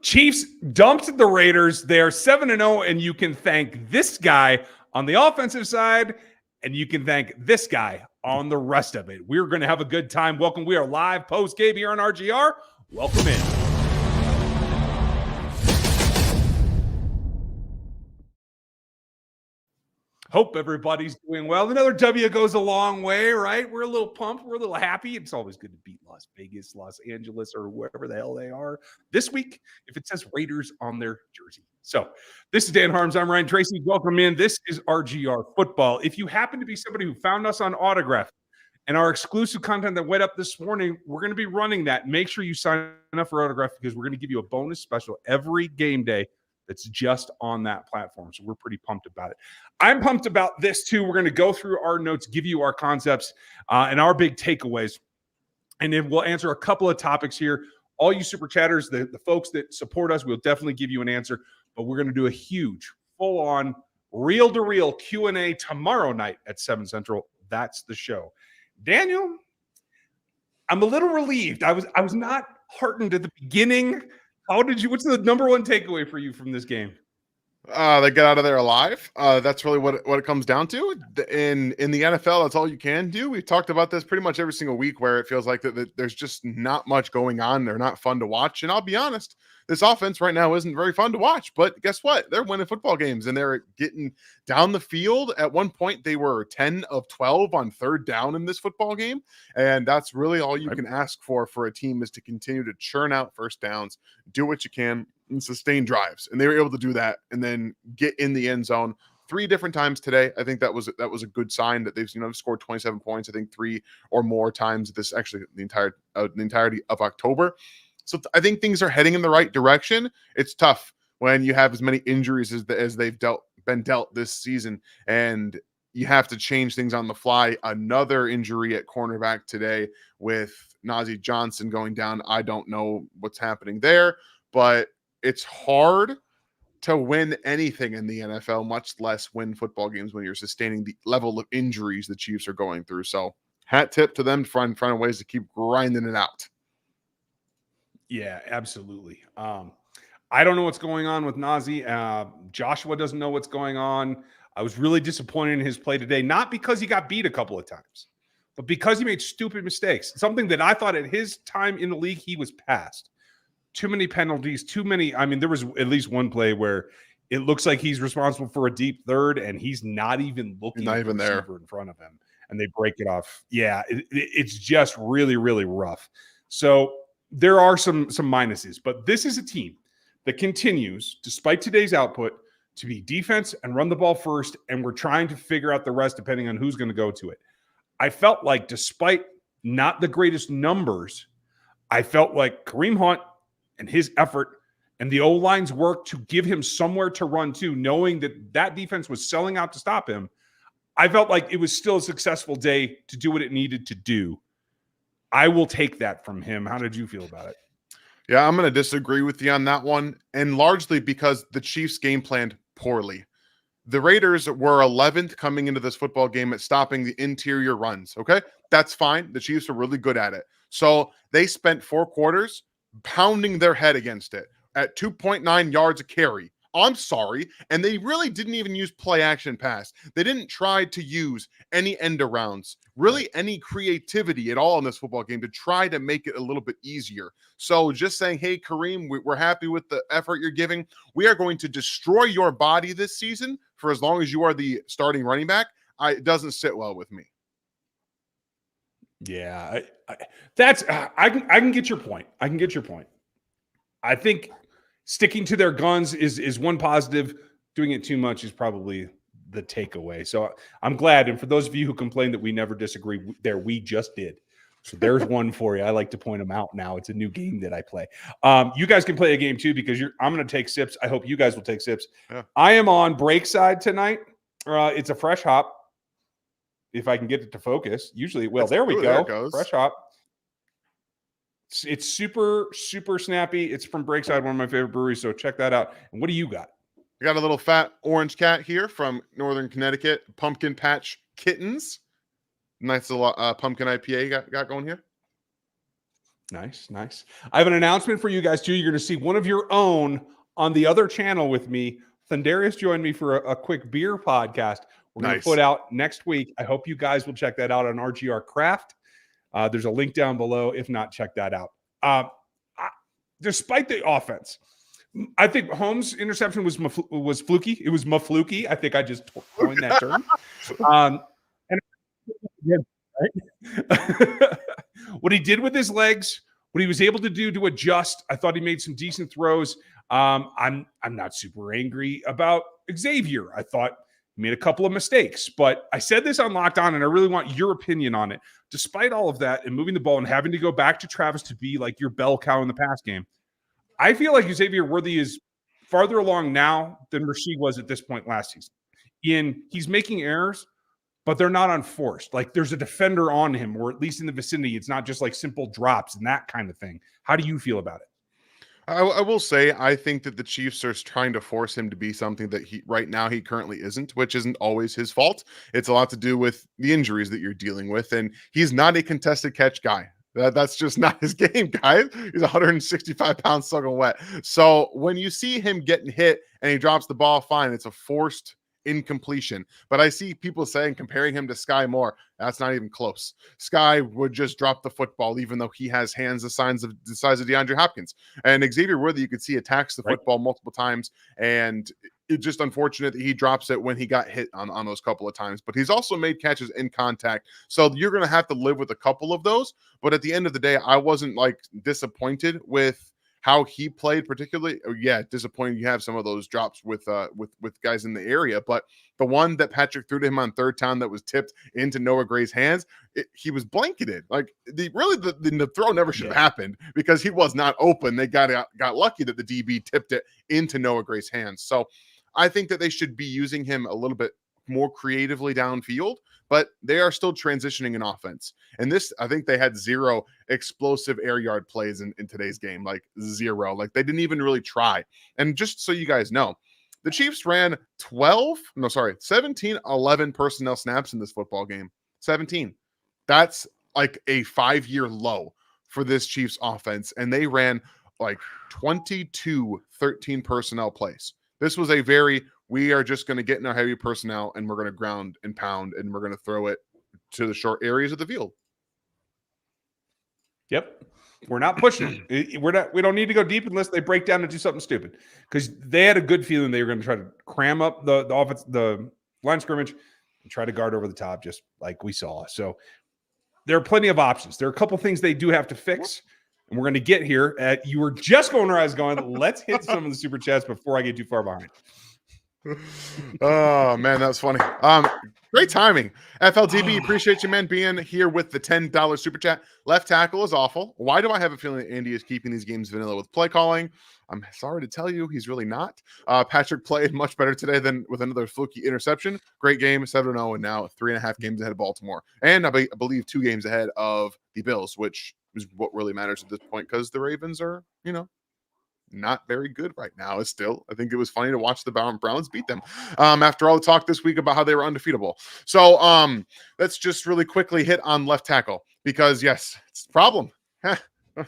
Chiefs dumped the Raiders. They're 7-0, and you can thank this guy on the offensive side, and you can thank this guy on the rest of it. We're going to have a good time. Welcome. We are live post-game here on RGR. Welcome in. Hope everybody's doing well. Another W goes a long way, right? We're a little pumped. We're a little happy. It's always good to beat Las Vegas, Los Angeles, or wherever the hell they are this week if it says Raiders on their jersey. So this is Dan Harms. I'm Ryan Tracy. Welcome in. This is RGR Football. If you happen to be somebody who found us on Autograph and our exclusive content that went up this morning, we're going to be running that. Make sure you sign up for Autograph because we're going to give you a bonus special every game day that's just on that platform. So we're pretty pumped about it. I'm pumped about this too. We're going to go through our notes, give you our concepts and our big takeaways. And then we'll answer a couple of topics here. All you super chatters, the folks that support us, we'll definitely give you an answer. But we're going to do a huge, full-on, reel-to-reel Q&A tomorrow night at 7 Central. That's the show. Daniel, I'm a little relieved. I was not heartened at the beginning. What's the number one takeaway for you from this game? They get out of there alive. That's really what it comes down to. In the NFL, that's all you can do. We've talked about this pretty much every single week where it feels like that there's just not much going on. They're not fun to watch. And I'll be honest, this offense right now isn't very fun to watch. But guess what? They're winning football games and they're getting down the field. At one point, they were 10 of 12 on third down in this football game. And that's really all you can ask for a team is to continue to churn out first downs, do what you can, and sustain drives. And they were able to do that and then get in the end zone 3 different times today. I think that was a good sign that they've scored 27 points. I think 3 or more times this actually the entirety of October. So I think things are heading in the right direction. It's tough when you have as many injuries as they've been dealt this season, and you have to change things on the fly. Another injury at cornerback today with Najee Johnson going down. I don't know what's happening there, but it's hard to win anything in the NFL, much less win football games when you're sustaining the level of injuries the Chiefs are going through. So hat tip to them to find ways to keep grinding it out. Yeah, absolutely. I don't know what's going on with Najee. Joshua doesn't know what's going on. I was really disappointed in his play today, not because he got beat a couple of times, but because he made stupid mistakes. Something that I thought at his time in the league, he was past. Too many penalties, too many. I mean, there was at least one play where it looks like he's responsible for a deep third and he's not even looking not even there in front of him and they break it off. Yeah, it's just really, really rough. So there are some minuses, but this is a team that continues, despite today's output, to be defense and run the ball first, and we're trying to figure out the rest depending on who's going to go to it. I felt like despite not the greatest numbers, I felt like Kareem Hunt and his effort and the O-line's work to give him somewhere to run to, knowing that defense was selling out to stop him, I felt like it was still a successful day to do what it needed to do. I will take that from him. How did you feel about it? Yeah, I'm going to disagree with you on that one, and largely because the Chiefs game planned poorly. The Raiders were 11th coming into this football game at stopping the interior runs, okay? That's fine. The Chiefs are really good at it. So they spent 4 quarters pounding their head against it at 2.9 yards a carry. I'm sorry. And they really didn't even use play action pass. They didn't try to use any end arounds, really any creativity at all in this football game to try to make it a little bit easier. So just saying, hey, Kareem, we're happy with the effort you're giving. We are going to destroy your body this season for as long as you are the starting running back. It doesn't sit well with me. Yeah, I can get your point. I can get your point. I think sticking to their guns is one positive. Doing it too much is probably the takeaway. So I'm glad. And for those of you who complained that we never disagree there, we just did. So there's one for you. I like to point them out now. It's a new game that I play. You guys can play a game too because I'm going to take sips. I hope you guys will take sips. Yeah. I am on break side tonight. It's a fresh hop. If I can get it to focus. Usually, there we go. There fresh hop. It's super, super snappy. It's from Breakside, one of my favorite breweries. So check that out. And what do you got? I got a little fat orange cat here from Northern Connecticut, Pumpkin Patch Kittens. Nice little pumpkin IPA you got going here. Nice, nice. I have an announcement for you guys too. You're going to see one of your own on the other channel with me. Thundarius joined me for a quick beer podcast. We're going to Nice. put out next week. I hope you guys will check that out on RGR Craft. There's a link down below. If not, check that out. Despite the offense, I think Holmes' interception was fluky. It was mafluky. I think I just coined that term. And yeah, right? What he did with his legs, what he was able to do to adjust, I thought he made some decent throws. I'm not super angry about Xavier. I thought he made a couple of mistakes, but I said this on Locked On, and I really want your opinion on it. Despite all of that and moving the ball and having to go back to Travis to be like your bell cow in the pass game, I feel like Xavier Worthy is farther along now than Rasheed was at this point last season. He's making errors, but they're not unforced. Like there's a defender on him, or at least in the vicinity. It's not just like simple drops and that kind of thing. How do you feel about it? I will say, I think that the Chiefs are trying to force him to be something that right now he currently isn't, which isn't always his fault. It's a lot to do with the injuries that you're dealing with. And he's not a contested catch guy. That's just not his game, guys. He's 165 pounds soaking wet. So when you see him getting hit and he drops the ball, fine. It's a forced incompletion. But I see people saying, comparing him to Sky Moore, that's not even close. Sky would just drop the football, even though he has hands the size of DeAndre Hopkins. And Xavier Worthy, you could see, attacks the football multiple times, and it's just unfortunate that he drops it when he got hit on those couple of times. But he's also made catches in contact, so you're going to have to live with a couple of those. But at the end of the day, I wasn't like disappointed with how he played, particularly. Yeah, disappointing. You have some of those drops with guys in the area, but the one that Patrick threw to him on third down that was tipped into Noah Gray's hands, he was blanketed. Like the throw never should have happened because he was not open. They got lucky that the DB tipped it into Noah Gray's hands. So I think that they should be using him a little bit more creatively downfield, but they are still transitioning in offense. And this, I think they had 0 explosive air yard plays in today's game, like 0. Like they didn't even really try. And just so you guys know, the Chiefs ran 17, 11 personnel snaps in this football game. 17. That's like a 5-year low for this Chiefs offense. And they ran like 22 13 personnel plays. This was a we are just going to get in our heavy personnel and we're going to ground and pound and we're going to throw it to the short areas of the field. Yep. We're not pushing it. We don't need to go deep unless they break down and do something stupid, because they had a good feeling they were going to try to cram up the offense, the line scrimmage, and try to guard over the top, just like we saw. So there are plenty of options. There are a couple things they do have to fix, and we're going to get here. You were just going where I was going. Let's hit some of the super chats before I get too far behind. Oh man, that was funny. Great timing. FLDB, appreciate you, man, being here with the $10 super chat. Left tackle is awful. Why do I have a feeling that Andy is keeping these games vanilla with play calling? I'm sorry to tell you, he's really not. Patrick played much better today than with another fluky interception. Great game, 7-0, and now 3.5 games ahead of Baltimore, and I believe 2 games ahead of the Bills, which is what really matters at this point, because the Ravens are, not very good right now. It's still, I think it was funny to watch the Browns beat them after all the talk this week about how they were undefeatable. So let's just really quickly hit on left tackle, because yes, it's a problem. I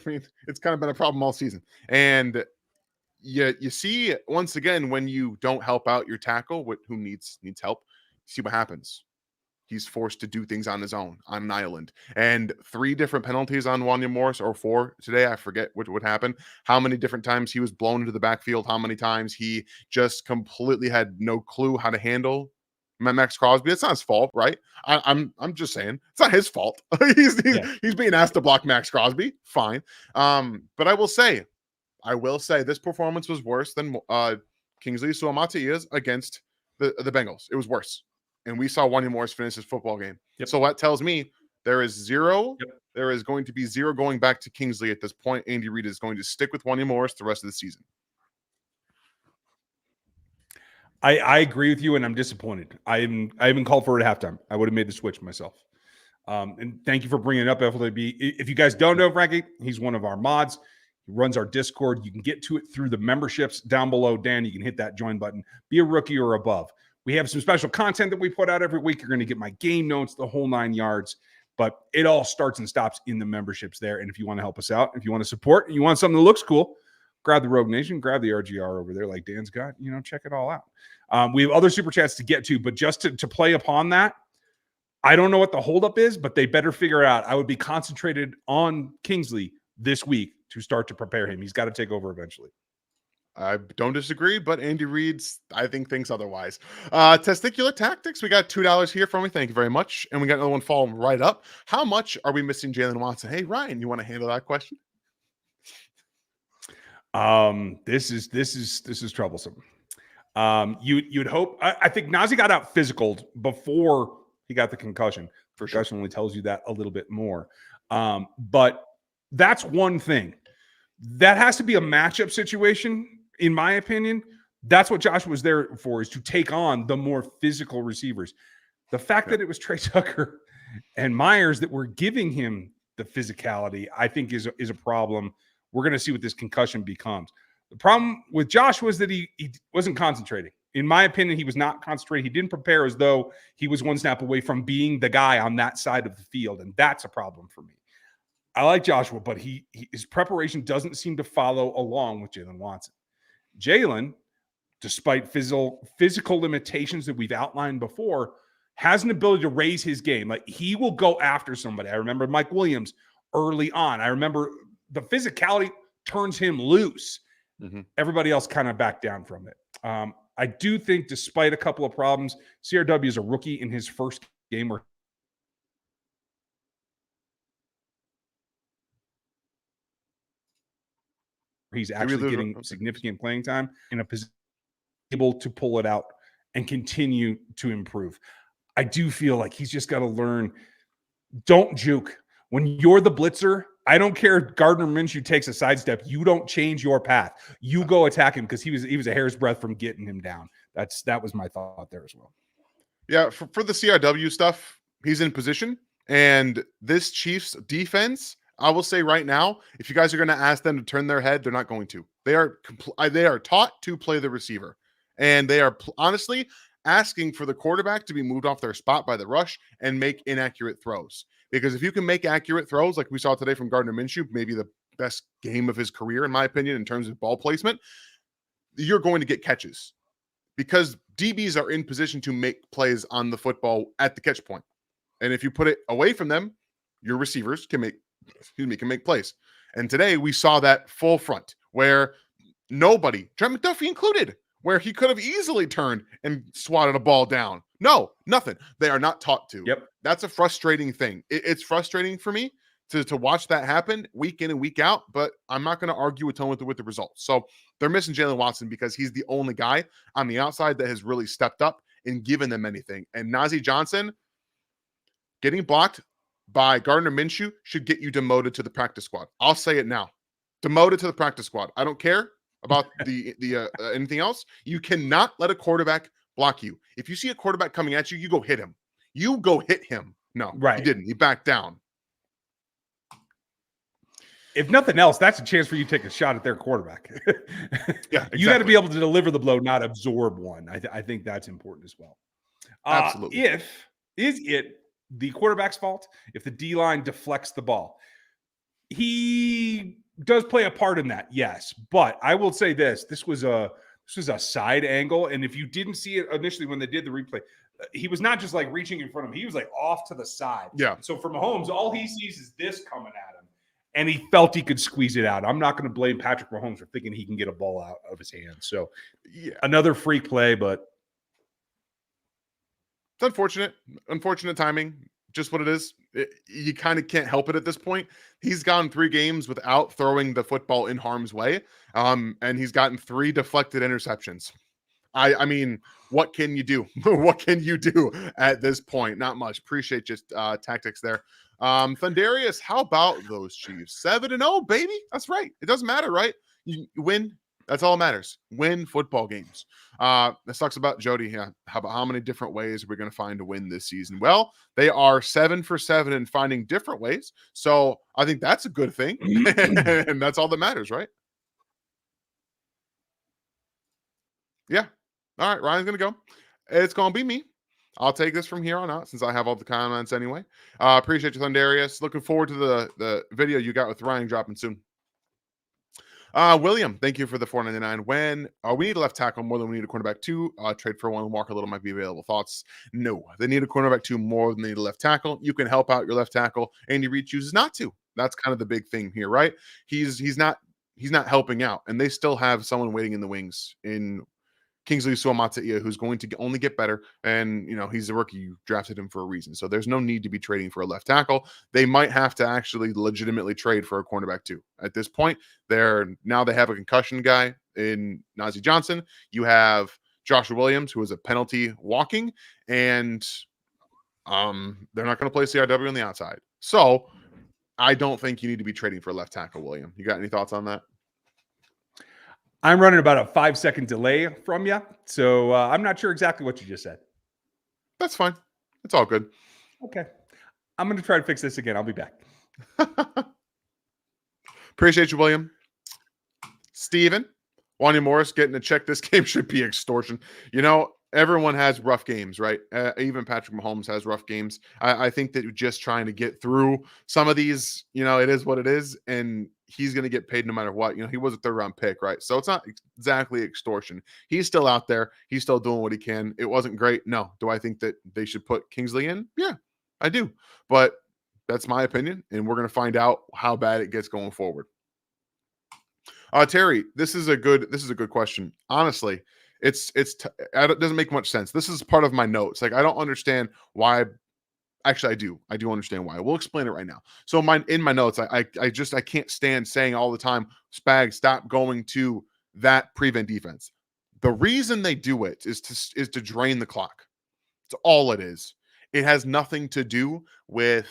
mean, it's kind of been a problem all season. And you see, once again, when you don't help out your tackle, who needs help, see what happens. He's forced to do things on his own on an island. And 3 different penalties on Wanya Morris, or 4 today. I forget what happened. How many different times he was blown into the backfield. How many times he just completely had no clue how to handle Maxx Crosby. It's not his fault, right? I'm just saying it's not his fault. He's being asked to block Maxx Crosby. Fine. But I will say this performance was worse than Kingsley Suamata's against the Bengals. It was worse. And we saw Wanya Morris finish his football game. Yep. So that tells me there is 0. Yep. There is going to be 0 going back to Kingsley at this point. Andy Reid is going to stick with Wanya Morris the rest of the season. I agree with you, and I'm disappointed. I even called for it at halftime. I would have made the switch myself. And thank you for bringing it up, FLB. If you guys don't know Frankie, he's one of our mods. He runs our Discord. You can get to it through the memberships down below. Dan, you can hit that join button. Be a rookie or above. We have some special content that we put out every week. You're going to get my game notes, the whole 9 yards. But it all starts and stops in the memberships there. And if you want to help us out, if you want to support, and you want something that looks cool, grab the Rogue Nation, grab the RGR over there like Dan's got, check it all out. We have other super chats to get to, but just to play upon that, I don't know what the holdup is, but they better figure it out. I would be concentrated on Kingsley this week to start to prepare him. He's got to take over eventually. I don't disagree, but Andy Reid's, I think, thinks otherwise. Testicular Tactics, we got $2 here from me. Thank you very much. And we got another one following right up. How much are we missing Jalen Watson? Hey, Ryan, you want to handle that question? This is troublesome. You'd hope. I think Najee got out physicaled before he got the concussion. Concussion only tells you that a little bit more. But that's one thing. That has to be a matchup situation, in my opinion. That's what Josh was there for, is to take on the more physical receivers. The fact that it was Trey Tucker and Myers that were giving him the physicality, I think is a problem. We're going to see what this concussion becomes. The problem with Josh was that he wasn't concentrating. In my opinion, he was not concentrating. He didn't prepare as though he was one snap away from being the guy on that side of the field, and that's a problem for me. I like Joshua, but his preparation doesn't seem to follow along with Jalen Watson. Jalen, despite physical limitations that we've outlined before, has an ability to raise his game. Like, he will go after somebody. I remember Mike Williams early on. I remember the physicality turns him loose. Mm-hmm. Everybody else kind of backed down from it. I do think, despite a couple of problems, CRW is a rookie in his first game where he's actually getting significant playing time in a position able to pull it out and continue to improve. I do feel like he's just got to learn, don't juke. When you're the blitzer, I don't care if Gardner Minshew takes a sidestep. You don't change your path. You go attack him, because he was a hair's breadth from getting him down. That was my thought there as well. Yeah, for the CRW stuff, he's in position. And this Chiefs defense, I will say right now, if you guys are going to ask them to turn their head, they're not going to. They are taught to play the receiver. And they are honestly asking for the quarterback to be moved off their spot by the rush and make inaccurate throws. Because if you can make accurate throws, like we saw today from Gardner Minshew, maybe the best game of his career, in my opinion, in terms of ball placement, you're going to get catches. Because DBs are in position to make plays on the football at the catch point. And if you put it away from them, your receivers can make plays. And today we saw that full front where nobody, Trent McDuffie included, where he could have easily turned and swatted a ball down. No, nothing. They are not taught to. Yep. That's a frustrating thing. It's frustrating for me to watch that happen week in and week out, but I'm not going to argue with the results. So they're missing Jalen Watson because he's the only guy on the outside that has really stepped up and given them anything. And Najee Johnson getting blocked by Gardner Minshew should get you demoted to the practice squad. I'll say it now. Demoted to the practice squad. I don't care about the anything else. You cannot let a quarterback block you. If you see a quarterback coming at you, you go hit him. You go hit him. No, right. He didn't. He backed down. If nothing else, that's a chance for you to take a shot at their quarterback. Yeah, exactly. You got to be able to deliver the blow, not absorb one. I think that's important as well. Absolutely. Is it the quarterback's fault if the D-line deflects the ball? He does play a part in that, yes. But I will say this was a side angle, and if you didn't see it initially when they did the replay, he was not just like reaching in front of him. He was like off to the side. Yeah. So for Mahomes, all he sees is this coming at him, and he felt he could squeeze it out. I'm not going to blame Patrick Mahomes for thinking he can get a ball out of his hand. So yeah, another freak play, but it's unfortunate. Unfortunate timing. Just what it is. You kind of can't help it at this point. He's gone 3 games without throwing the football in harm's way, and he's gotten 3 deflected interceptions. I mean, what can you do? What can you do at this point? Not much. Appreciate just tactics there. Thundarius, how about those Chiefs? 7-0, baby. That's right. It doesn't matter, right? You win. That's all that matters. Win football games. This talks about Jody. Yeah. How many different ways are we going to find to win this season? Well, they are 7 for 7 in finding different ways. So I think that's a good thing. And that's all that matters, right? Yeah. All right. Ryan's going to go. It's going to be me. I'll take this from here on out since I have all the comments anyway. Appreciate you, Thundarius. Looking forward to the video you got with Ryan dropping soon. William, thank you for the $4.99. When we need a left tackle more than we need a cornerback 2. Trade for one. Walker Little might be available. Thoughts? No, they need a cornerback 2 more than they need a left tackle. You can help out your left tackle. Andy Reid chooses not to. That's kind of the big thing here, right? He's not helping out, and they still have someone waiting in the wings in Kingsley Suamataia, who's going to only get better. And, he's a rookie. You drafted him for a reason. So there's no need to be trading for a left tackle. They might have to actually legitimately trade for a cornerback too. At this point, they have a concussion guy in Najee Johnson. You have Joshua Williams, who is a penalty walking, and they're not going to play CRW on the outside. So I don't think you need to be trading for a left tackle, William. You got any thoughts on that? I'm running about a 5-second delay from you, so I'm not sure exactly what you just said. That's fine. It's all good. Okay. I'm going to try to fix this again. I'll be back. Appreciate you, William. Steven, Wanya Morris getting a check this game should be extortion. Everyone has rough games, right? Even Patrick Mahomes has rough games. I think that just trying to get through some of these, it is what it is, and he's going to get paid no matter what. He was a 3rd-round pick, right? So it's not exactly extortion. He's still out there. He's still doing what he can. It wasn't great. No. Do I think that they should put Kingsley in? Yeah, I do. But that's my opinion, and we're going to find out how bad it gets going forward. Terry, this is a good question. Honestly, it doesn't make much sense. This is part of my notes. Like, I don't understand why. Actually, I do understand why. We'll explain it right now. So in my notes, I can't stand saying all the time, Spags, stop going to that prevent defense. The reason they do it is to drain the clock. It's all it is. It has nothing to do with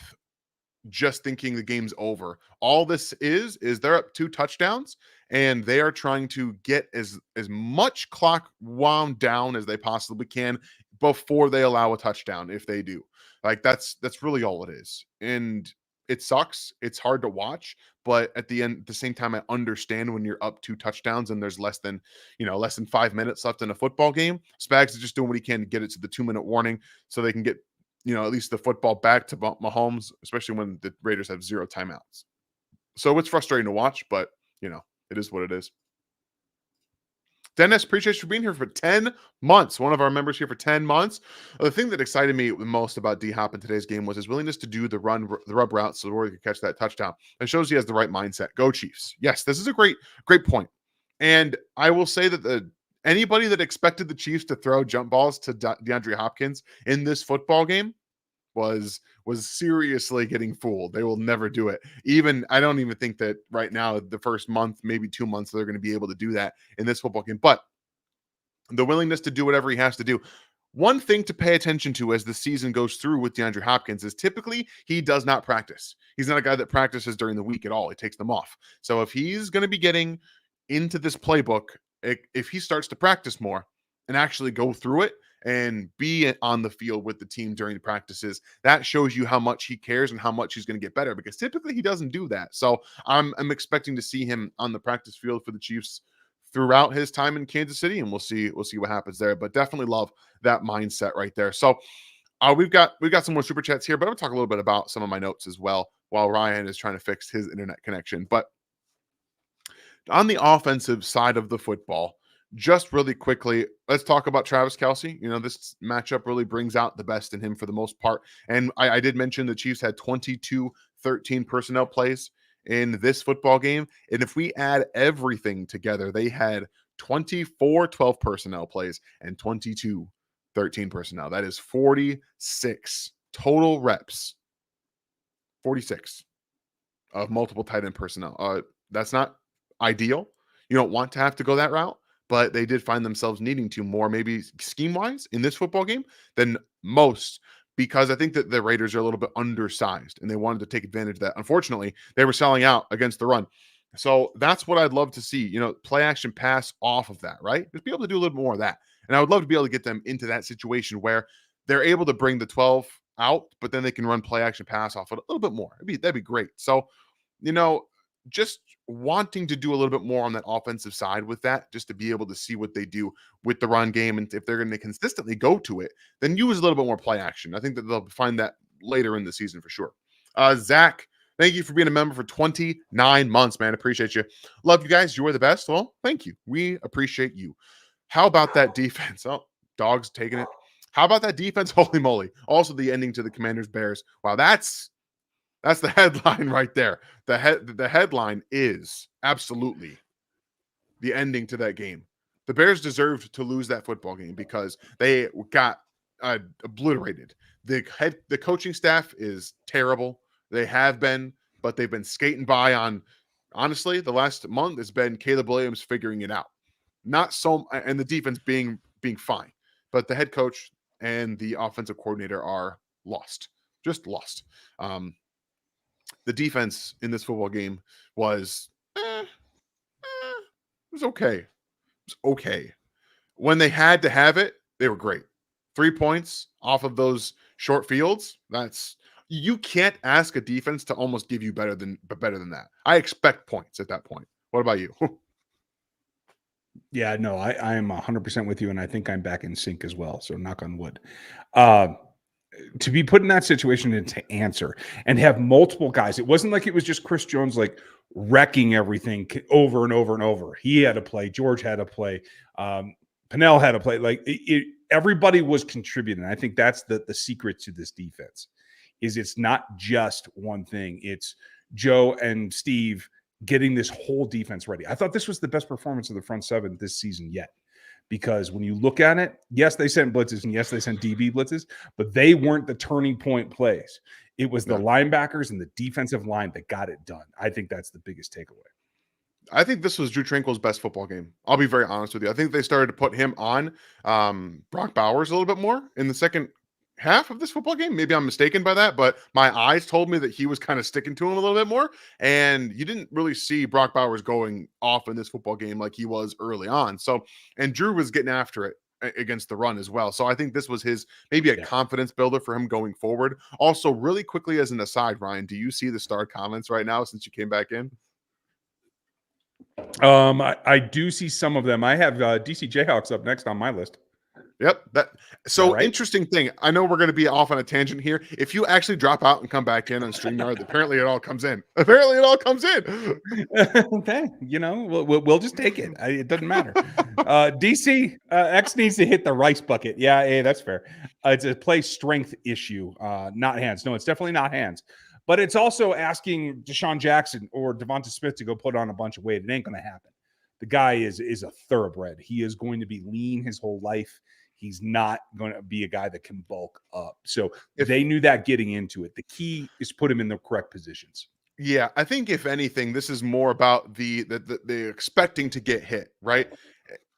just thinking the game's over. All this is they're up 2 touchdowns and they are trying to get as much clock wound down as they possibly can before they allow a touchdown. If they do, like, that's really all it is. And it sucks. It's hard to watch, but at the same time, I understand when you're up 2 touchdowns and there's less than 5 minutes left in a football game. Spags is just doing what he can to get it to the 2-minute warning so they can get at least the football back to Mahomes, especially when the Raiders have 0 timeouts. So it's frustrating to watch, but it is what it is. Dennis, appreciate you for being here for 10 months. One of our members here for 10 months. The thing that excited me the most about D-Hop in today's game was his willingness to do the rub route so Rory could catch that touchdown. It shows he has the right mindset. Go Chiefs. Yes, this is a great point. And I will say that anybody that expected the Chiefs to throw jump balls to DeAndre Hopkins in this football game was seriously getting fooled. They will never do it. I don't even think that right now, the first month, maybe 2 months, they're going to be able to do that in this football game. But the willingness to do whatever he has to do. One thing to pay attention to as the season goes through with DeAndre Hopkins is typically he does not practice. He's not a guy that practices during the week at all. He takes them off. So if he's going to be getting into this playbook, if he starts to practice more and actually go through it and be on the field with the team during the practices, that shows you how much he cares and how much he's going to get better, because typically he doesn't do that. So I'm expecting to see him on the practice field for the Chiefs throughout his time in Kansas City, and we'll see what happens there. But definitely love that mindset right there. So we've got some more super chats here, but I'm gonna talk a little bit about some of my notes as well while Ryan is trying to fix his internet connection. But on the offensive side of the football, just really quickly, let's talk about Travis Kelce. This matchup really brings out the best in him for the most part. And I did mention the Chiefs had 22-13 personnel plays in this football game. And if we add everything together, they had 24-12 personnel plays and 22-13 personnel. That is 46 total reps. 46 of multiple tight end personnel. That's not ideal. You don't want to have to go that route, but they did find themselves needing to more, maybe scheme-wise, in this football game than most, because I think that the Raiders are a little bit undersized, and they wanted to take advantage of that. Unfortunately, they were selling out against the run. So that's what I'd love to see, play action pass off of that, right? Just be able to do a little bit more of that. And I would love to be able to get them into that situation where they're able to bring the 12 out, but then they can run play action pass off it a little bit more. That'd be great. So, just wanting to do a little bit more on that offensive side with that, just to be able to see what they do with the run game. And if they're going to consistently go to it, then use a little bit more play action. I think that they'll find that later in the season for sure. Zach, thank you for being a member for 29 months, man. Appreciate you. Love you guys. You are the best. Well, thank you. We appreciate you. How about that defense? Oh, dogs taking it. How about that defense? Holy moly. Also the ending to the Commanders Bears. Wow, that's the headline right there. The headline is absolutely the ending to that game. The Bears deserved to lose that football game because they got obliterated. The coaching staff is terrible. They have been, but they've been skating by on, honestly, the last month has been Caleb Williams figuring it out. Not so, and the defense being fine, but the head coach and the offensive coordinator are lost, just lost. The defense in this football game was it was okay. It was okay. When they had to have it, they were great. 3 points off of those short fields. You can't ask a defense to almost give you better than that. I expect points at that point. What about you? Yeah, no, I am 100% with you, and I think I'm back in sync as well. So knock on wood. To be put in that situation and to answer and have multiple guys. It wasn't like it was just Chris Jones like wrecking everything over and over and over. He had to play. George had to play. Pennell had to play. Like everybody was contributing. I think that's the secret to this defense is it's not just one thing. It's Joe and Steve getting this whole defense ready. I thought this was the best performance of the front seven this season yet. Because when you look at it, yes, they sent blitzes and yes, they sent DB blitzes, but they weren't the turning point plays. It was the linebackers and the defensive line that got it done. I think that's the biggest takeaway. I think this was Drew Tranquill's best football game. I'll be very honest with you. I think they started to put him on Brock Bowers a little bit more in the second half of this football game. Maybe I'm mistaken by that, but my eyes told me that he was kind of sticking to him a little bit more. And you didn't really see Brock Bowers going off in this football game like he was early on. So, and Drew was getting after it against the run as well. So I think this was maybe a confidence builder for him going forward. Also, really quickly as an aside, Ryan, do you see the star comments right now since you came back in? I do see some of them. I have DC Jayhawks up next on my list. Yep. Interesting thing. I know we're going to be off on a tangent here. If you actually drop out and come back in on StreamYard, apparently it all comes in. Okay. We'll just take it. It doesn't matter. DC X needs to hit the rice bucket. Yeah, hey, that's fair. It's a play strength issue, not hands. No, it's definitely not hands. But it's also asking Deshaun Jackson or Devonta Smith to go put on a bunch of weight. It ain't going to happen. The guy is a thoroughbred. He is going to be lean his whole life. He's not going to be a guy that can bulk up. So if they knew that getting into it, the key is put him in the correct positions. Yeah, I think if anything, this is more about the expecting to get hit, right?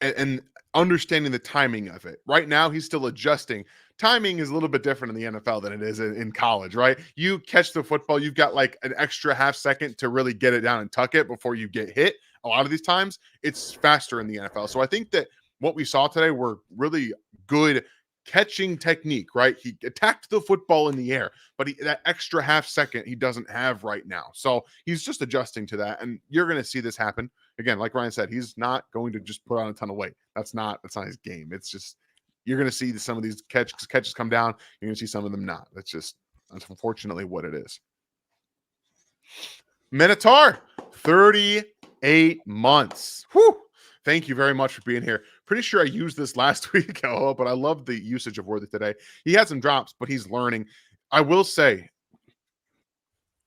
And understanding the timing of it. Right now, he's still adjusting. Timing is a little bit different in the NFL than it is in college, right? You catch the football, you've got like an extra half second to really get it down and tuck it before you get hit. A lot of these times, it's faster in the NFL. So I think that what we saw today were really good catching technique, right? He attacked the football in the air, but that extra half second he doesn't have right now. So he's just adjusting to that. And you're going to see this happen. Again, like Ryan said, he's not going to just put on a ton of weight. That's not his game. It's just, you're going to see some of these catches come down. You're going to see some of them not. That's unfortunately what it is. Minotaur, 38 months. Whew. Thank you very much for being here. Pretty sure I used this last week, but I love the usage of Worthy today. He had some drops, but he's learning. I will say,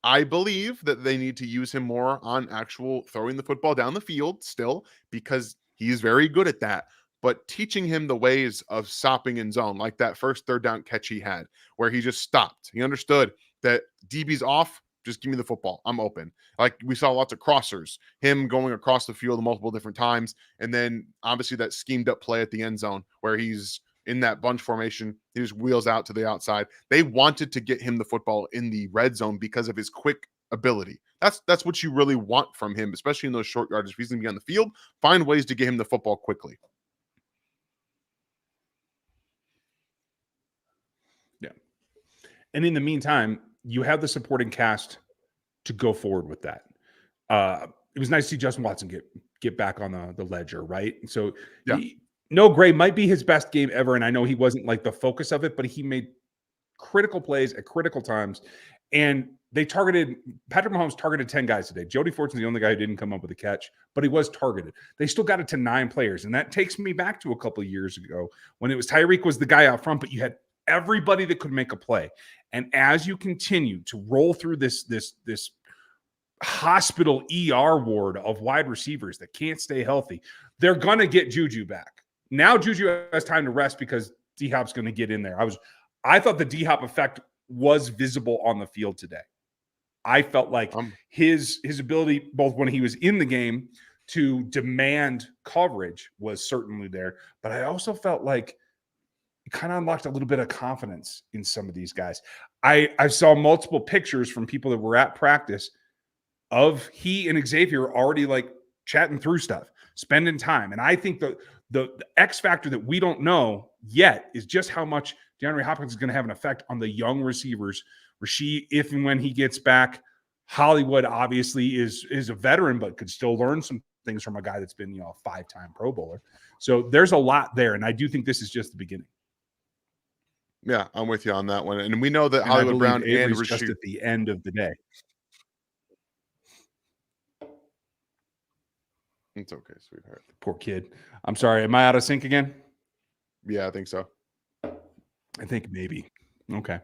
I believe that they need to use him more on actual throwing the football down the field still, because he's very good at that. But teaching him the ways of stopping in zone, like that first third down catch he had, where he just stopped. He understood that DB's off. Just give me the football. I'm open. Like we saw lots of crossers, him going across the field multiple different times. And then obviously that schemed up play at the end zone where he's in that bunch formation. He just wheels out to the outside. They wanted to get him the football in the red zone because of his quick ability. That's what you really want from him, especially in those short yardage. If he's going to be on the field, find ways to get him the football quickly. Yeah. And in the meantime, you have the supporting cast to go forward with that. it was nice to see Justin Watson get back on the ledger, right? And so Yeah. no, Gray might be his best game ever, and I know he wasn't like the focus of it, but he made critical plays at critical times. And Patrick Mahomes targeted 10 guys today. Jody Fortson's the only guy who didn't come up with a catch, but he was targeted. They still got it to 9 players. And that takes me back to a couple of years ago when it was Tyreek was the guy out front, but you had everybody that could make a play. And as you continue to roll through this hospital ER ward of wide receivers that can't stay healthy, they're going to get Juju back. Now Juju has time to rest because D-Hop's going to get in there. I thought the D-Hop effect was visible on the field today. I felt like his ability, both when he was in the game to demand coverage, was certainly there. But I also felt like it kind of unlocked a little bit of confidence in some of these guys. I saw multiple pictures from people that were at practice of he and Xavier already like chatting through stuff, spending time. And I think the X factor that we don't know yet is just how much DeAndre Hopkins is going to have an effect on the young receivers. Rasheed, if and when he gets back. Hollywood obviously is a veteran, but could still learn some things from a guy that's been, a 5-time Pro Bowler. So there's a lot there, and I do think this is just the beginning. Yeah, I'm with you on that one. And we know that Hollywood Brown and Rasheed just at the end of the day. It's okay, sweetheart. Poor kid. I'm sorry. Am I out of sync again? Yeah, I think so. I think maybe. Okay.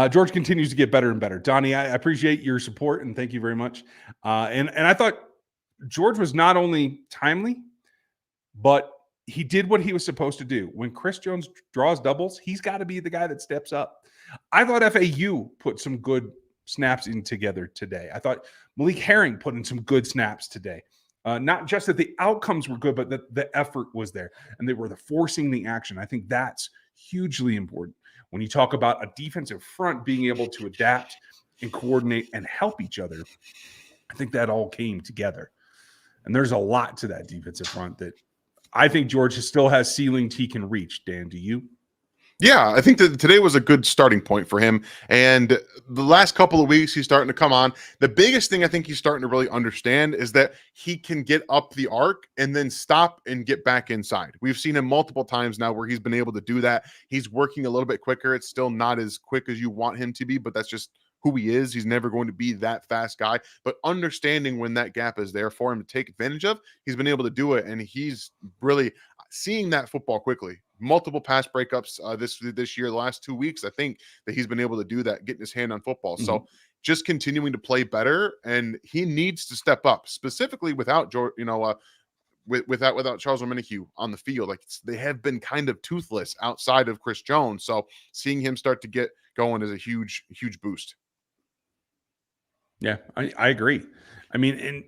George continues to get better and better. Donnie, I appreciate your support and thank you very much. And I thought George was not only timely, but he did what he was supposed to do. When Chris Jones draws doubles, he's got to be the guy that steps up. I thought FAU put some good snaps in together today. I thought Malik Herring put in some good snaps today. Not just that the outcomes were good, but that the effort was there and they were forcing the action. I think that's hugely important. When you talk about a defensive front being able to adapt and coordinate and help each other, I think that all came together. And there's a lot to that defensive front that I think George still has ceilings he can reach. Dan, do you? Yeah, I think that today was a good starting point for him. And the last couple of weeks, he's starting to come on. The biggest thing I think he's starting to really understand is that he can get up the arc and then stop and get back inside. We've seen him multiple times now where he's been able to do that. He's working a little bit quicker. It's still not as quick as you want him to be, but that's just who he is. He's never going to be that fast guy, but understanding when that gap is there for him to take advantage of, he's been able to do it. And he's really seeing that football quickly. Multiple pass breakups this year, the last 2 weeks. I think that he's been able to do that, getting his hand on football. Mm-hmm. So just continuing to play better, and he needs to step up, specifically without George, without Charles Omenihu on the field. Like they have been kind of toothless outside of Chris Jones. So seeing him start to get going is a huge, huge boost. Yeah, I agree. I mean, and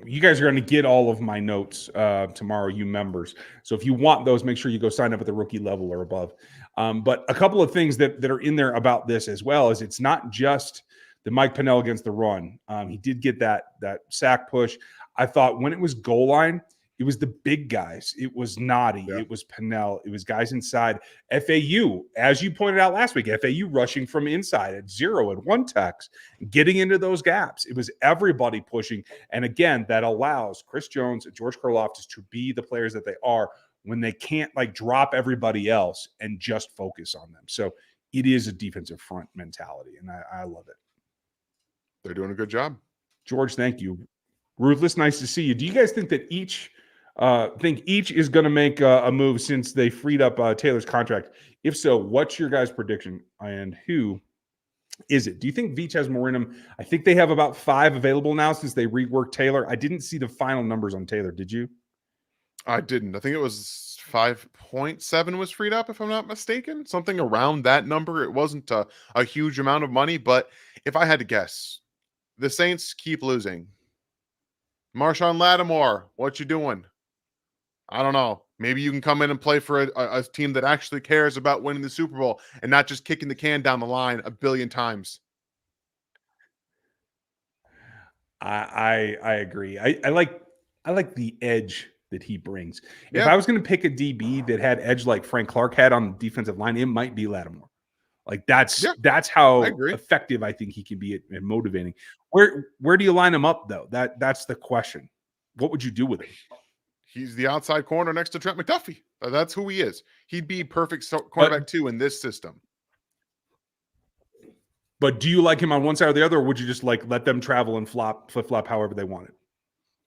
you guys are going to get all of my notes tomorrow, you members. So if you want those, make sure you go sign up at the rookie level or above. But a couple of things that are in there about this as well is it's not just the Mike Pennell against the run. He did get that sack push. I thought when it was goal line, it was the big guys. It was Noddy. Yeah. It was Pennell. It was guys inside. FAU, as you pointed out last week, FAU rushing from inside at 0 and 1 techs, getting into those gaps. It was everybody pushing. And again, that allows Chris Jones and George Karlaftis to be the players that they are when they can't like drop everybody else and just focus on them. So it is a defensive front mentality, and I love it. They're doing a good job. George, thank you. Ruthless, nice to see you. Do you guys think that each is going to make a move since they freed up Taylor's contract? If so, what's your guys' prediction and who is it? Do you think Veach has more in him? I think they have about 5 available now since they reworked Taylor. I didn't see the final numbers on Taylor. Did you? I didn't. I think it was 5.7 was freed up, if I'm not mistaken. Something around that number. It wasn't a huge amount of money, but if I had to guess, the Saints keep losing. Marshawn Lattimore, what you doing? I don't know. Maybe you can come in and play for a team that actually cares about winning the Super Bowl and not just kicking the can down the line a billion times. I agree. I like the edge that he brings. Yeah. If I was going to pick a DB that had edge like Frank Clark had on the defensive line, it might be Lattimore. Like that's I how agree. effective I think he can be at motivating. Where do you line him up though? That's the question. What would you do with him? He's the outside corner next to Trent McDuffie. That's who he is. He'd be perfect But cornerback 2 in this system. but do you like him on one side or the other, or would you just like let them travel and flip flop however they want it?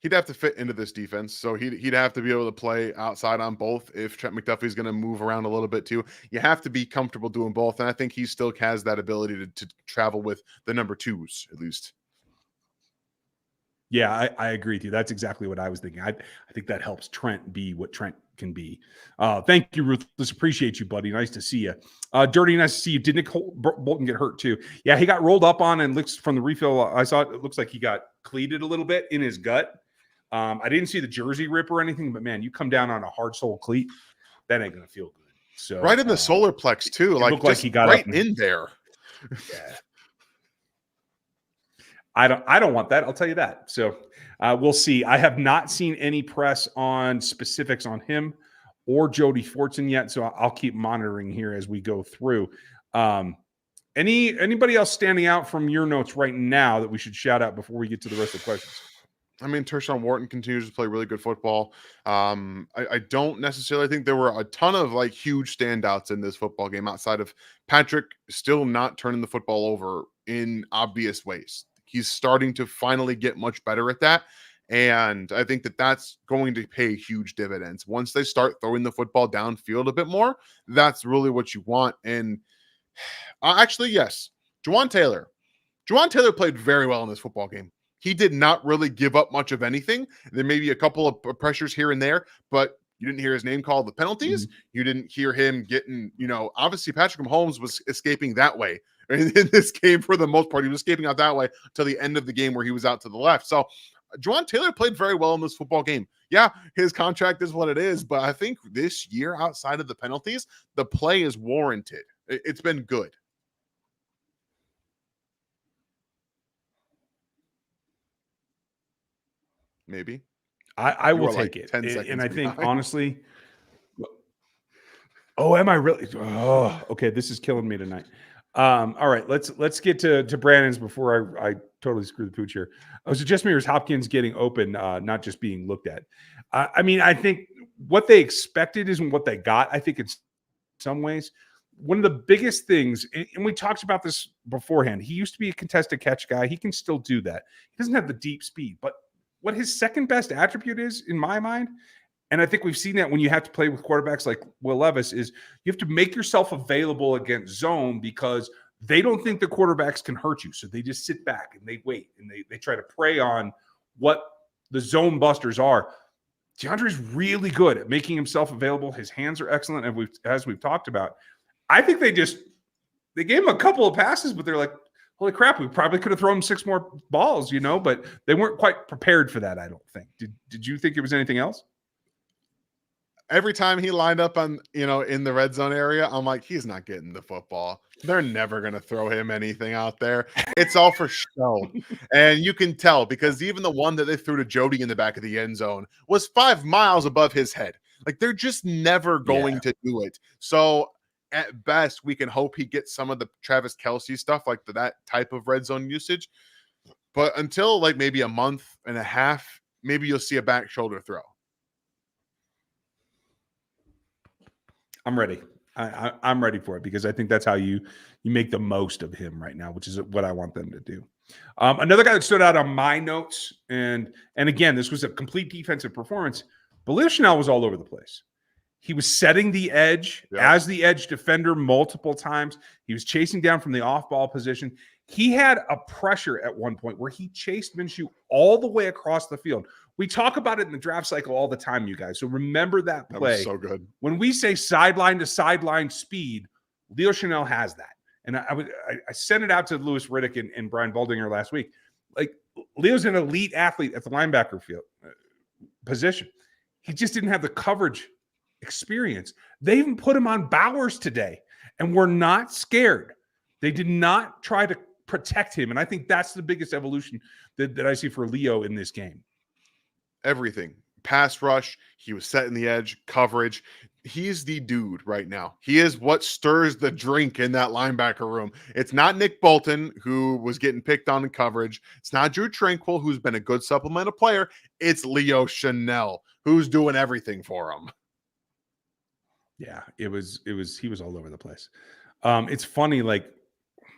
He'd have to fit into this defense, so he'd have to be able to play outside on both. If Trent McDuffie's going to move around a little bit too, you have to be comfortable doing both. And I think he still has that ability to travel with the number 2s at least. Yeah, I agree with you. That's exactly what I was thinking. I think that helps Trent be what Trent can be. Thank you, Ruthless. Appreciate you, buddy. Nice to see you. Dirty, nice to see you. Did Nick Bolton get hurt too? Yeah, he got rolled up on and looks from the refill. I saw it. It looks like he got cleated a little bit in his gut. I didn't see the jersey rip or anything, but man, you come down on a hard sole cleat, that ain't gonna feel good. So right in the solar plex too, like, like he got right in there. Yeah. I don't want that. I'll tell you that. So we'll see. I have not seen any press on specifics on him or Jody Fortson yet, so I'll keep monitoring here as we go through. Anybody else standing out from your notes right now that we should shout out before we get to the rest of the questions? I mean, Tershawn Wharton continues to play really good football. I don't necessarily think there were a ton of like huge standouts in this football game outside of Patrick still not turning the football over in obvious ways. He's starting to finally get much better at that. And I think that that's going to pay huge dividends. Once they start throwing the football downfield a bit more, that's really what you want. And actually, yes, Juwan Taylor. Juwan Taylor played very well in this football game. He did not really give up much of anything. There may be a couple of pressures here and there, but you didn't hear his name called the penalties. Mm-hmm. You didn't hear him getting, obviously Patrick Mahomes was escaping that way. In this game, for the most part, he was escaping out that way till the end of the game where he was out to the left. So Juwan Taylor played very well in this football game. Yeah, his contract is what it is, but I think this year, outside of the penalties, the play is warranted. It's been good. Maybe. I will take it. 10 seconds and I think, honestly, am I really? Oh, okay. This is killing me tonight. All right, let's get to Brandon's before I totally screw the pooch here. So just me, is Hopkins getting open, not just being looked at. I mean, I think what they expected isn't what they got. I think in some ways, one of the biggest things, and we talked about this beforehand, he used to be a contested catch guy. He can still do that. He doesn't have the deep speed, but what his second best attribute is, in my mind, and I think we've seen that when you have to play with quarterbacks like Will Levis, is you have to make yourself available against zone because they don't think the quarterbacks can hurt you. So they just sit back and they wait and they try to prey on what the zone busters are. DeAndre's really good at making himself available. His hands are excellent, and as we've talked about. I think they gave him a couple of passes, but they're like, holy crap, we probably could have thrown 6 more balls, but they weren't quite prepared for that, I don't think. Did you think it was anything else? Every time he lined up on, in the red zone area, I'm like, he's not getting the football. They're never going to throw him anything out there. It's all for show. And you can tell because even the one that they threw to Jody in the back of the end zone was 5 miles above his head. Like they're just never going to do it. So at best, we can hope he gets some of the Travis Kelce stuff, like that type of red zone usage. But until like maybe a month and a half, maybe you'll see a back shoulder throw. I'm ready. I'm ready for it because I think that's how you make the most of him right now, which is what I want them to do. Another guy that stood out on my notes, and again, this was a complete defensive performance, but Leo Chanel was all over the place. He was setting the edge as the edge defender multiple times. He was chasing down from the off-ball position. He had a pressure at one point where he chased Minshew all the way across the field. We talk about it in the draft cycle all the time, you guys. So remember that play. That was so good. When we say sideline to sideline speed, Leo Chanel has that. And I sent it out to Louis Riddick and Brian Baldinger last week. Like, Leo's an elite athlete at the linebacker field position. He just didn't have the coverage experience. They even put him on Bowers today, and we're not scared. They did not try to protect him, and I think that's the biggest evolution that I see for Leo in this game. Everything. Pass rush, he was setting the edge, coverage. he's the dude right now. He is what stirs the drink in that linebacker room. It's not Nick Bolton, who was getting picked on in coverage. It's not Drew Tranquil, who's been a good supplemental player. It's Leo Chanel, who's doing everything for him. Yeah, he was all over the place. It's funny, like,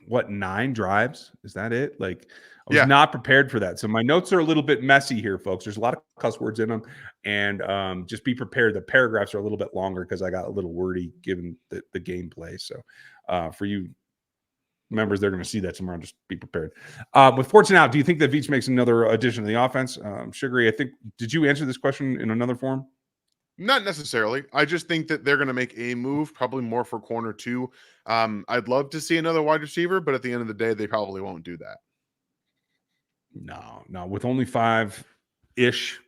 what, 9 drives? Is that it? Like, I was not prepared for that. So my notes are a little bit messy here, folks. There's a lot of cuss words in them. And just be prepared. The paragraphs are a little bit longer because I got a little wordy given the gameplay. So for you members, they're going to see that tomorrow. Just be prepared. With Fortune out, do you think that Veach makes another addition to the offense? Sugary, I think, did you answer this question in another form? Not necessarily. I just think that they're going to make a move, probably more for corner 2. I'd love to see another wide receiver, but at the end of the day, they probably won't do that. No. With only 5-ish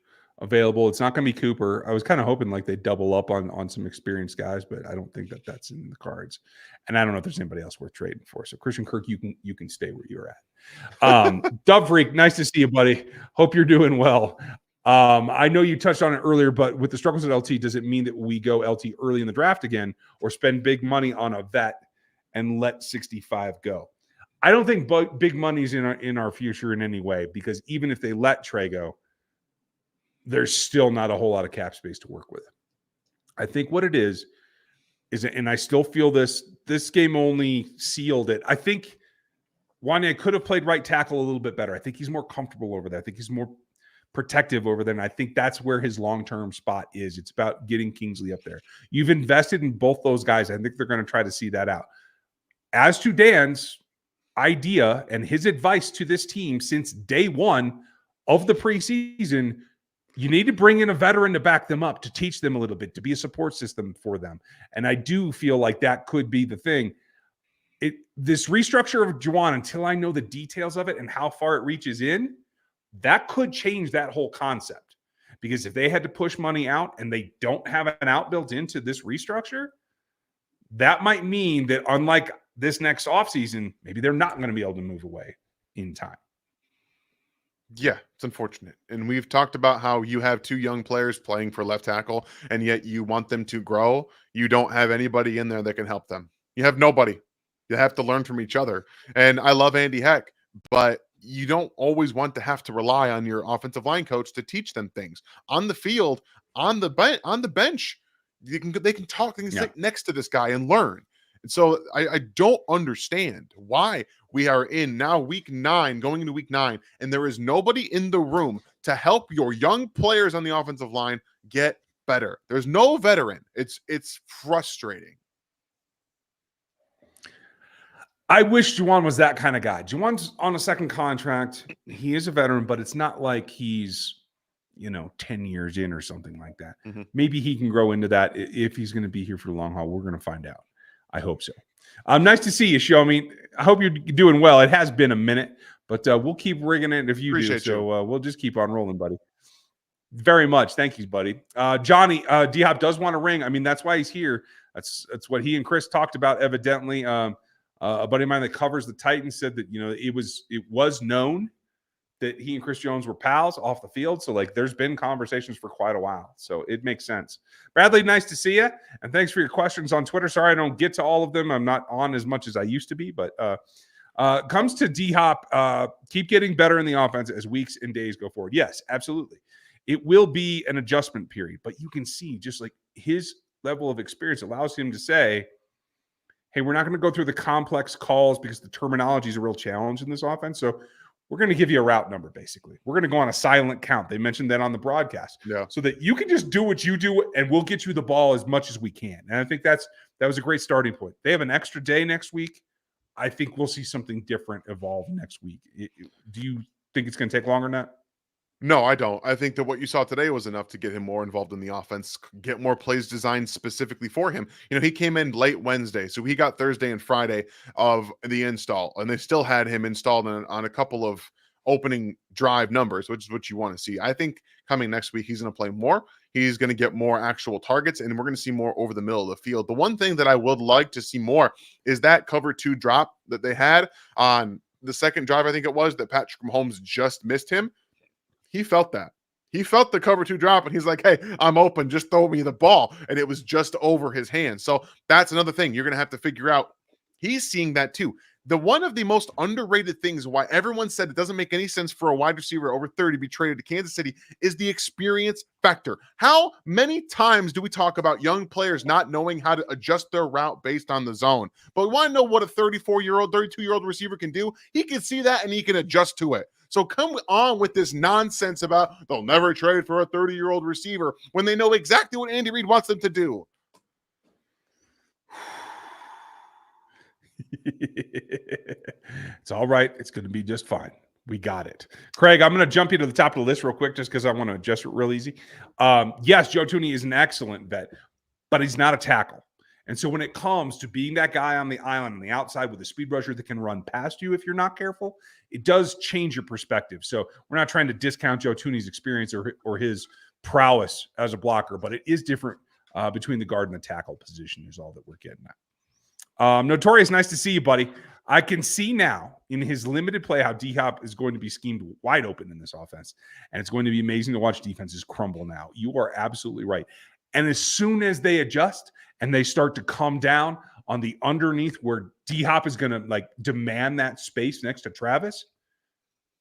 available, it's not going to be Cooper. I was kind of hoping like they double up on some experienced guys, but I don't think that that's in the cards. And I don't know if there's anybody else worth trading for. So Christian Kirk, you can stay where you're at. Dove Freak, nice to see you, buddy. Hope you're doing well. I know you touched on it earlier, but with the struggles at LT, does it mean that we go LT early in the draft again or spend big money on a vet and let 65 go? I don't think big money's in our future in any way, because even if they let Trey go, there's still not a whole lot of cap space to work with. I think what it is, and I still feel this game only sealed it. I think Wanya could have played right tackle a little bit better. I think he's more comfortable over there. I think he's more protective over there. And I think that's where his long-term spot is. It's about getting Kingsley up there. You've invested in both those guys. I think they're going to try to see that out. As to Dan's idea and his advice to this team since day one of the preseason, you need to bring in a veteran to back them up, to teach them a little bit, to be a support system for them. And I do feel like that could be the thing. This restructure of Juwan, until I know the details of it and how far it reaches in, that could change that whole concept. Because if they had to push money out and they don't have an out built into this restructure, that might mean that unlike this next offseason, maybe they're not going to be able to move away in time. Yeah, it's unfortunate. And we've talked about how you have 2 young players playing for left tackle, and yet you want them to grow. You don't have anybody in there that can help them. You have nobody. You have to learn from each other. And I love Andy Heck, but you don't always want to have to rely on your offensive line coach to teach them things. On the field, on the bench, they can talk, they can sit next to this guy and learn. And so I don't understand why we are in now week 9, going into week 9, and there is nobody in the room to help your young players on the offensive line get better. There's no veteran. It's frustrating. I wish Juwan was that kind of guy. Juwan's on a second contract. He is a veteran, but it's not like he's 10 years in or something like that. Mm-hmm. Maybe he can grow into that if he's going to be here for the long haul. We're going to find out. I hope so. Nice to see you, Show. I mean, I hope you're doing well. It has been a minute, but we'll keep rigging it if you Appreciate do. So we'll just keep on rolling, buddy. Very much. Thank you, buddy. Johnny, D-Hop does want to ring. I mean, that's why he's here. That's what he and Chris talked about, evidently. A buddy of mine that covers the Titans said that, it was known that he and Chris Jones were pals off the field. So, there's been conversations for quite a while. So it makes sense. Bradley, nice to see you. And thanks for your questions on Twitter. Sorry I don't get to all of them. I'm not on as much as I used to be. But comes to D-Hop, keep getting better in the offense as weeks and days go forward. Yes, absolutely. It will be an adjustment period. But you can see just his level of experience allows him to say, hey, we're not going to go through the complex calls because the terminology is a real challenge in this offense. So we're going to give you a route number, basically. We're going to go on a silent count. They mentioned that on the broadcast. Yeah. So that you can just do what you do, and we'll get you the ball as much as we can. And I think that was a great starting point. They have an extra day next week. I think we'll see something different evolve next week. Do you think it's going to take longer than that? No, I don't. I think that what you saw today was enough to get him more involved in the offense, get more plays designed specifically for him. He came in late Wednesday, so he got Thursday and Friday of the install, and they still had him installed on a couple of opening drive numbers, which is what you want to see. I think coming next week, he's going to play more. He's going to get more actual targets, and we're going to see more over the middle of the field. The one thing that I would like to see more is that cover 2 drop that they had on the second drive, I think it was, that Patrick Mahomes just missed him. He felt that. He felt the cover 2 drop and he's like, hey, I'm open. Just throw me the ball. And it was just over his hand. So that's another thing you're going to have to figure out. He's seeing that too. The one of the most underrated things why everyone said it doesn't make any sense for a wide receiver over 30 to be traded to Kansas City is the experience factor. How many times do we talk about young players not knowing how to adjust their route based on the zone? But we want to know what a 34-year-old, 32-year-old receiver can do. He can see that and he can adjust to it. So come on with this nonsense about they'll never trade for a 30-year-old receiver when they know exactly what Andy Reid wants them to do. It's all right. It's going to be just fine. We got it. Craig, I'm going to jump you to the top of the list real quick just because I want to adjust it real easy. Yes, Joe Thuney is an excellent vet, but he's not a tackle. And so when it comes to being that guy on the island on the outside with a speed rusher that can run past you if you're not careful, it does change your perspective. So we're not trying to discount Joe Thuney's experience or his prowess as a blocker, but it is different between the guard and the tackle position is all that we're getting at. Notorious, nice to see you, buddy. I can see now in his limited play how D-Hop is going to be schemed wide open in this offense, and it's going to be amazing to watch defenses crumble now. You are absolutely right. And as soon as they adjust and they start to come down on the underneath where D-Hop is going to like demand that space next to Travis,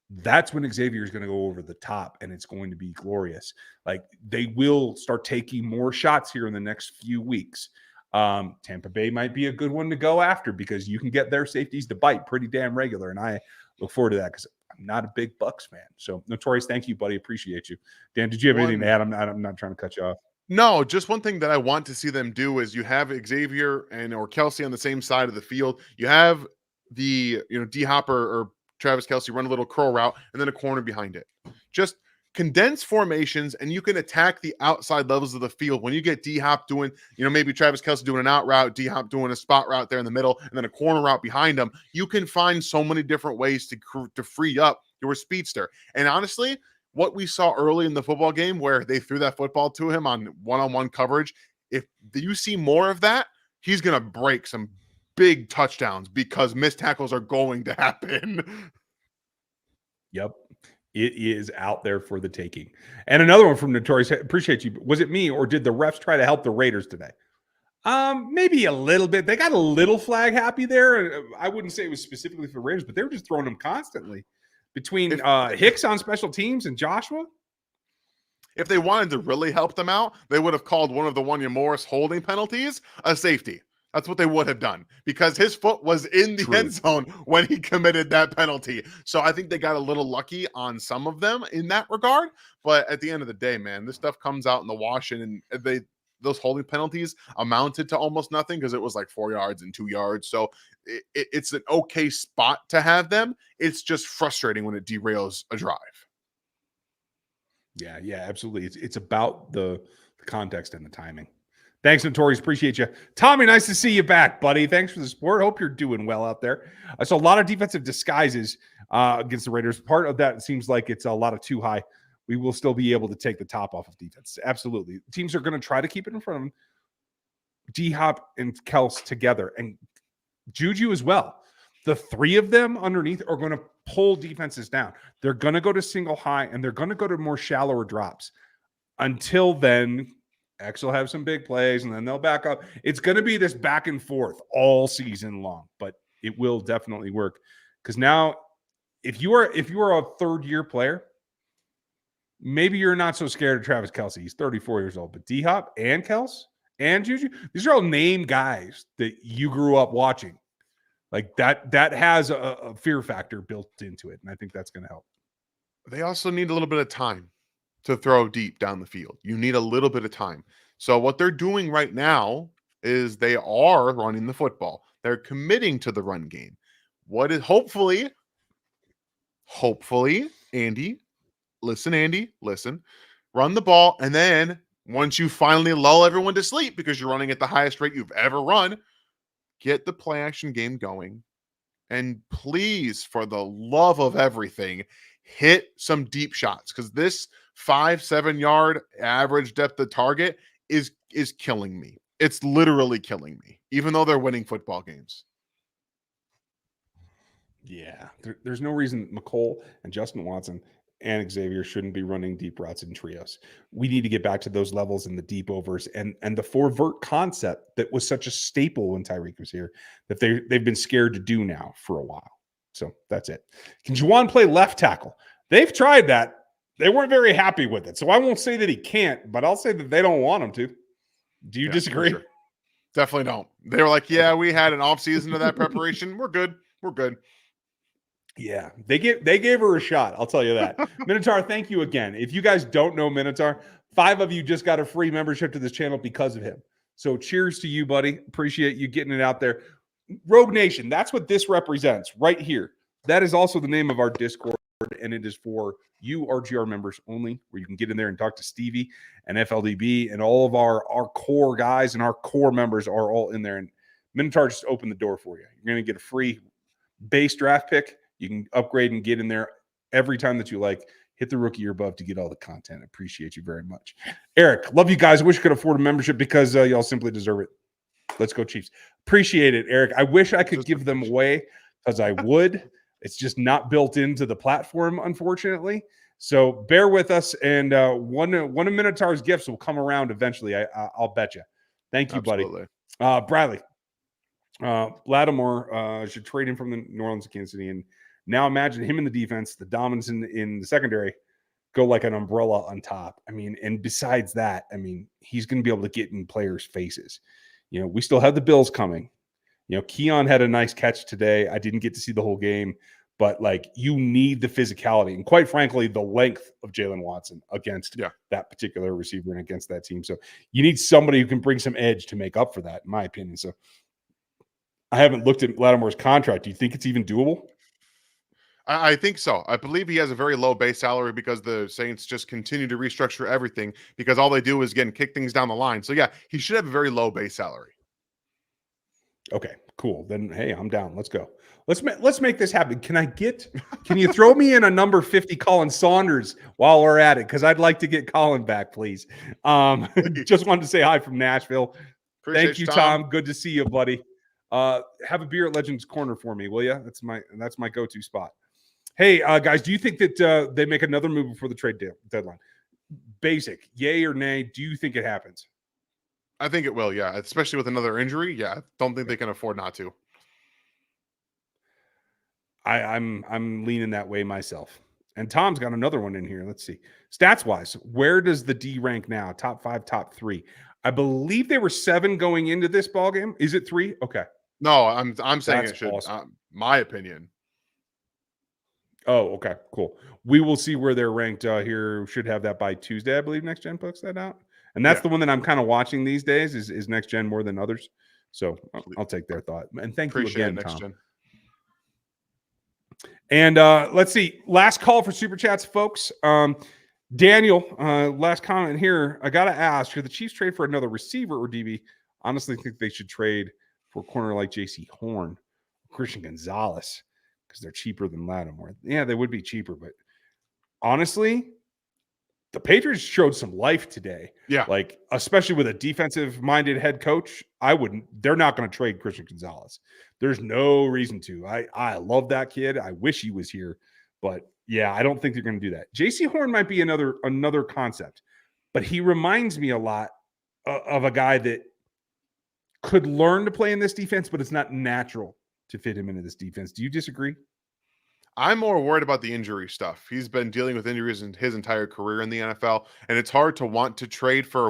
that's when Xavier is going to go over the top and it's going to be glorious. Like they will start taking more shots here in the next few weeks. Tampa Bay might be a good one to go after because you can get their safeties to bite pretty damn regular. And I look forward to that because I'm not a big Bucks fan. So Notorious, thank you, buddy. Appreciate you. Dan, did you have anything to add? I'm not trying to cut you off. No, just one thing that I want to see them do is you have Xavier or Kelce on the same side of the field. You have the, D-Hop or Travis Kelce run a little curl route and then a corner behind it. Just condense formations and you can attack the outside levels of the field. When you get D-Hop doing, maybe Travis Kelce doing an out route, D-Hop doing a spot route there in the middle, and then a corner route behind him, you can find so many different ways to free up your speedster. And honestly, what we saw early in the football game where they threw that football to him on one-on-one coverage, if you see more of that, he's going to break some big touchdowns because missed tackles are going to happen. Yep. It is out there for the taking. And another one from Notorious. Appreciate you. Was it me or did the refs try to help the Raiders today? Maybe a little bit. They got a little flag happy there. I wouldn't say it was specifically for the Raiders, but they were just throwing them constantly between Hicks on special teams and Joshua. If they wanted to really help them out, they would have called one of the Wanya Morris holding penalties a safety. That's what they would have done because his foot was in the end zone when he committed that penalty. So I think they got a little lucky on some of them in that regard. But at the end of the day, man, this stuff comes out in the wash, and those holding penalties amounted to almost nothing because it was like 4 yards and 2 yards. So it's an okay spot to have them. It's just frustrating when it derails a drive. Yeah, absolutely. It's about the context and the timing. Thanks, Notorious. Appreciate you. Tommy, nice to see you back, buddy. Thanks for the support. Hope you're doing well out there. I saw a lot of defensive disguises against the Raiders. Part of that seems like it's a lot of too high. We will still be able to take the top off of defense. Absolutely. Teams are going to try to keep it in front of them. D-Hop and Kelce together, and Juju as well. The three of them underneath are going to pull defenses down. They're going to go to single high, and they're going to go to more shallower drops. Until then, X will have some big plays, and then they'll back up. It's going to be this back and forth all season long, but it will definitely work. Because now, if you are a third-year player, maybe you're not so scared of Travis Kelce. He's 34 years old, but D-Hop and Kelce and Juju, these are all named guys that you grew up watching. Like that has a fear factor built into it, and I think that's going to help. They also need a little bit of time to throw deep down the field. You need a little bit of time. So what they're doing right now is they are running the football. They're committing to the run game. What is hopefully, Andy, listen, run the ball. And then once you finally lull everyone to sleep because you're running at the highest rate you've ever run, get the play action game going. And please, for the love of everything, hit some deep shots because this 5-7 yard average depth of target is killing me. It's literally killing me, even though they're winning football games. Yeah, there's no reason McCole and Justin Watson and Xavier shouldn't be running deep routes in trios. We need to get back to those levels in the deep overs and the four vert concept that was such a staple when Tyreek was here that they've been scared to do now for a while. So that's it. Can Juwan play left tackle? They've tried that. They weren't very happy with it. So I won't say that he can't, but I'll say that they don't want him to. Do you disagree? Sure. Definitely don't. They were like, yeah, we had an off season of that preparation. We're good. We're good. Yeah, they gave her a shot. I'll tell you that. Minotaur, thank you again. If you guys don't know Minotaur, 5 of you just got a free membership to this channel because of him. So cheers to you, buddy. Appreciate you getting it out there. Rogue Nation, that's what this represents right here. That is also the name of our Discord, and it is for you RGR members only, where you can get in there and talk to Stevie and FLDB and all of our core guys, and our core members are all in there. And Minotaur just opened the door for you. You're going to get a free base draft pick. You can upgrade and get in there every time that you like. Hit the rookie or above to get all the content. Appreciate you very much. Eric, love you guys. I wish I could afford a membership because y'all simply deserve it. Let's go Chiefs. Appreciate it, Eric. I wish I could give them away because I would. It's just not built into the platform, unfortunately. So bear with us, and one of Minotaur's gifts will come around eventually. I'll bet you. Thank you, Absolutely. buddy. Bradley. Lattimore should trade him from the New Orleans to Kansas City. And now imagine him in the defense, the dominance in the secondary, go like an umbrella on top. I mean, and besides that, I mean, he's going to be able to get in players' faces. You know, we still have the Bills coming. You know, Keon had a nice catch today. I didn't get to see the whole game, but like you need the physicality and quite frankly, the length of Jalen Watson against that particular receiver and against that team. So you need somebody who can bring some edge to make up for that, in my opinion. So I haven't looked at Lattimore's contract. Do you think it's even doable? I think so. I believe he has a very low base salary because the Saints just continue to restructure everything because all they do is again kick things down the line. So yeah, he should have a very low base salary. Okay, cool. Then hey, I'm down. Let's go. Let's make this happen. Can you throw me in a number 50 Colin Saunders while we're at it? Because I'd like to get Colin back, please. Just wanted to say hi from Nashville. Thank you, Tom. Good to see you, buddy. Have a beer at Legends Corner for me, will you? That's my go-to spot. Hey, guys, do you think that they make another move before the trade deadline? Basic, yay or nay? Do you think it happens? I think it will, yeah. Especially with another injury, yeah. I don't think they can afford not to. I'm leaning that way myself. And Tom's got another one in here. Let's see. Stats wise, where does the D rank now? Top 5, top 3. I believe they were 7 going into this ball game. Is it 3? Okay. No, I'm saying That's it should. awesome. My opinion. Oh, okay, cool. We will see where they're ranked here. Should have that by Tuesday, I believe. Next Gen puts that out, and that's the one that I'm kind of watching these days. Is Next Gen more than others? So I'll take their thought. And thank you again, Tom. Gen. And let's see. Last call for super chats, folks. Daniel, last comment here. I gotta ask: should the Chiefs trade for another receiver or DB? Honestly, think they should trade for a corner like J.C. Horn, Christian Gonzalez, because they're cheaper than Lattimore. Yeah, they would be cheaper, but honestly, the Patriots showed some life today. Yeah. Like, especially with a defensive-minded head coach, they're not going to trade Christian Gonzalez. There's no reason to. I love that kid. I wish he was here. But, yeah, I don't think they're going to do that. J.C. Horn might be another concept, but he reminds me a lot of a guy that could learn to play in this defense, but it's not natural to fit him into this defense. Do you disagree? I'm more worried about the injury stuff. He's been dealing with injuries in his entire career in the NFL, and it's hard to want to trade for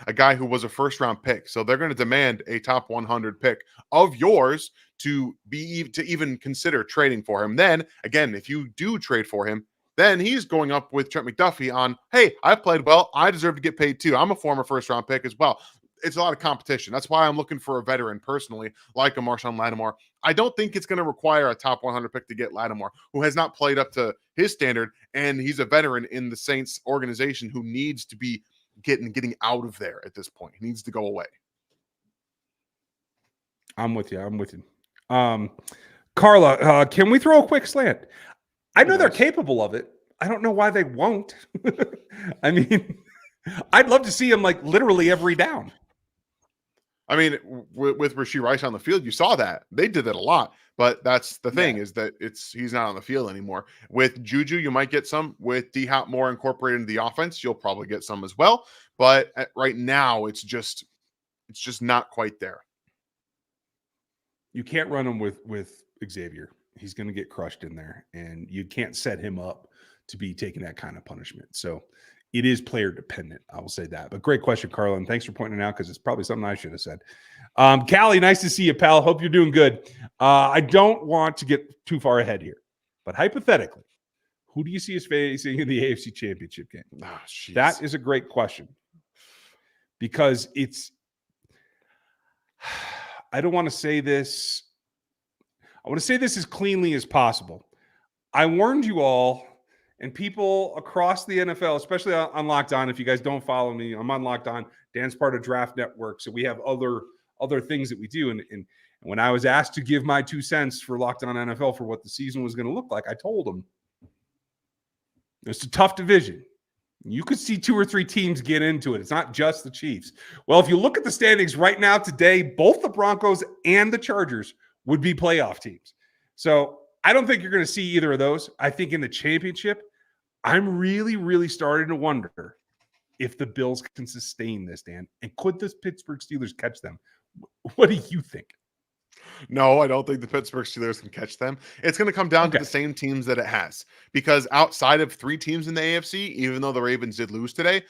a guy who was a first-round pick. So they're going to demand a top 100 pick of yours to even consider trading for him. Then, again, if you do trade for him, then he's going up with Trent McDuffie on, hey, I played well. I deserve to get paid too. I'm a former first-round pick as well. It's a lot of competition. That's why I'm looking for a veteran personally, like a Marshawn Lattimore. I don't think it's going to require a top 100 pick to get Lattimore, who has not played up to his standard, and he's a veteran in the Saints organization who needs to be getting out of there at this point. He needs to go away. I'm with you. Carla, can we throw a quick slant? I know they're capable of it. I don't know why they won't. I mean, I'd love to see him like literally every down. I mean, with Rashee Rice on the field, you saw that. They did that a lot. But that's the thing, is that he's not on the field anymore. With Juju, you might get some. With D-Hop more incorporated into the offense, you'll probably get some as well. But right now, it's just not quite there. You can't run him with Xavier. He's going to get crushed in there, and you can't set him up to be taking that kind of punishment. So it is player dependent. I will say that. But great question, Carla, and thanks for pointing it out, because it's probably something I should have said. Callie, nice to see you, pal. Hope you're doing good. I don't want to get too far ahead here, but hypothetically, who do you see us facing in the AFC Championship game? Oh, that is a great question, because it's – I don't want to say this. I want to say this as cleanly as possible. I warned you all and people across the NFL, especially on Locked On. If you guys don't follow me, I'm on Locked On. Dan's part of Draft Network, so we have other things that we do. And when I was asked to give my 2 cents for Locked On NFL for what the season was going to look like, I told them it's a tough division. You could see 2 or 3 teams get into it. It's not just the Chiefs. Well, if you look at the standings right now today, both the Broncos and the Chargers would be playoff teams. So I don't think you're going to see either of those. I think in the championship, I'm really, really starting to wonder if the Bills can sustain this, Dan. And could the Pittsburgh Steelers catch them? What do you think? No, I don't think the Pittsburgh Steelers can catch them. It's going to come down to the same teams that it has, because outside of 3 teams in the AFC, even though the Ravens did lose today,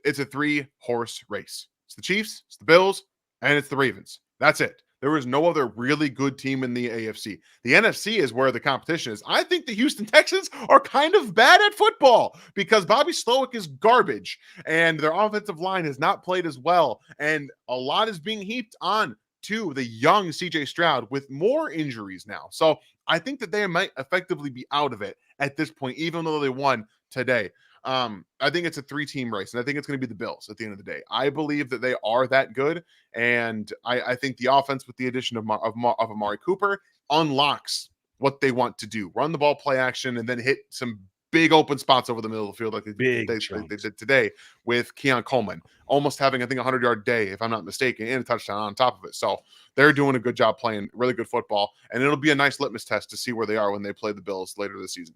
it's a 3-horse race. It's the Chiefs, it's the Bills, and it's the Ravens. That's it. There is no other really good team in the AFC. The NFC is where the competition is. I think the Houston Texans are kind of bad at football, because Bobby Slowick is garbage, and their offensive line has not played as well, and a lot is being heaped on to the young CJ Stroud with more injuries now. So I think that they might effectively be out of it at this point, even though they won today. I think it's a 3-team race, and I think it's going to be the Bills at the end of the day. I believe that they are that good, and I think the offense, with the addition of Amari Cooper, unlocks what they want to do. Run the ball, play action, and then hit some big open spots over the middle of the field like they did today with Keon Coleman, almost having, I think, a 100-yard day, if I'm not mistaken, and a touchdown on top of it. So they're doing a good job playing really good football, and it'll be a nice litmus test to see where they are when they play the Bills later this season.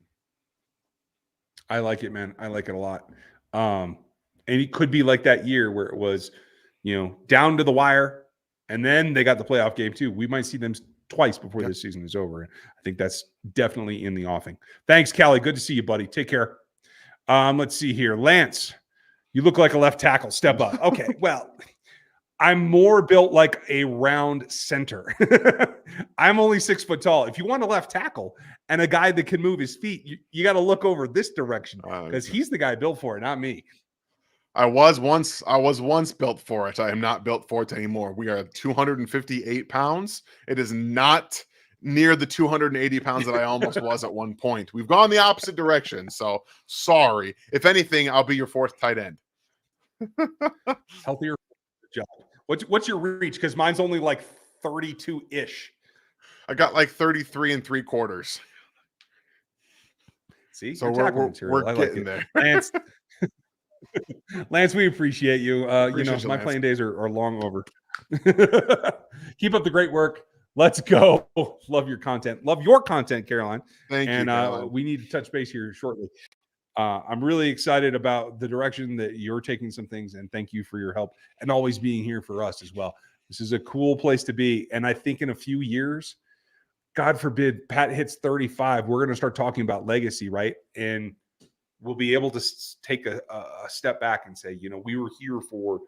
I like it, man. I like it a lot. And it could be like that year where it was, down to the wire, and then they got the playoff game too. We might see them twice before this season is over. I think that's definitely in the offing. Thanks, Callie. Good to see you, buddy. Take care. Let's see here. Lance, you look like a left tackle. Step up. Okay, well, I'm more built like a round center. I'm only 6 foot tall. If you want a left tackle and a guy that can move his feet, you got to look over this direction, because he's the guy built for it, not me. I was once built for it. I am not built for it anymore. We are 258 pounds. It is not near the 280 pounds that I almost was at one point. We've gone the opposite direction. So sorry. If anything, I'll be your 4th tight end. Healthier job. What's your reach? Because mine's only like 32-ish. I got like 33 3/4. See, so we're getting there. Lance, we appreciate you. My playing days are long over. Keep up the great work. Let's go. Love your content. Love your content, Caroline. Thank you, Caroline. We need to touch base here shortly. I'm really excited about the direction that you're taking some things, and thank you for your help and always being here for us as well. This is a cool place to be, and I think in a few years, God forbid, Pat hits 35, we're going to start talking about legacy, right? And we'll be able to take a step back and say, we were here for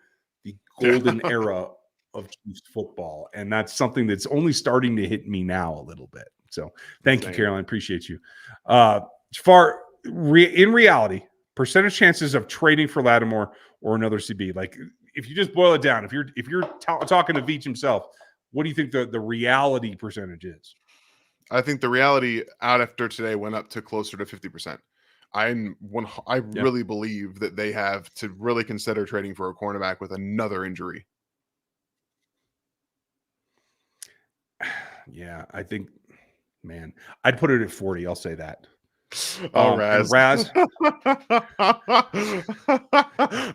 the golden era of Chiefs football. And that's something that's only starting to hit me now a little bit. So thank you, Caroline. Appreciate you. In reality, percentage chances of trading for Lattimore or another CB, like if you just boil it down, if you're talking to Veach himself, what do you think the reality percentage is? I think the reality out after today went up to closer to 50%. I really believe that they have to really consider trading for a cornerback with another injury. Yeah, I think, man, I'd put it at 40. I'll say that. Oh, And Raz. Raz,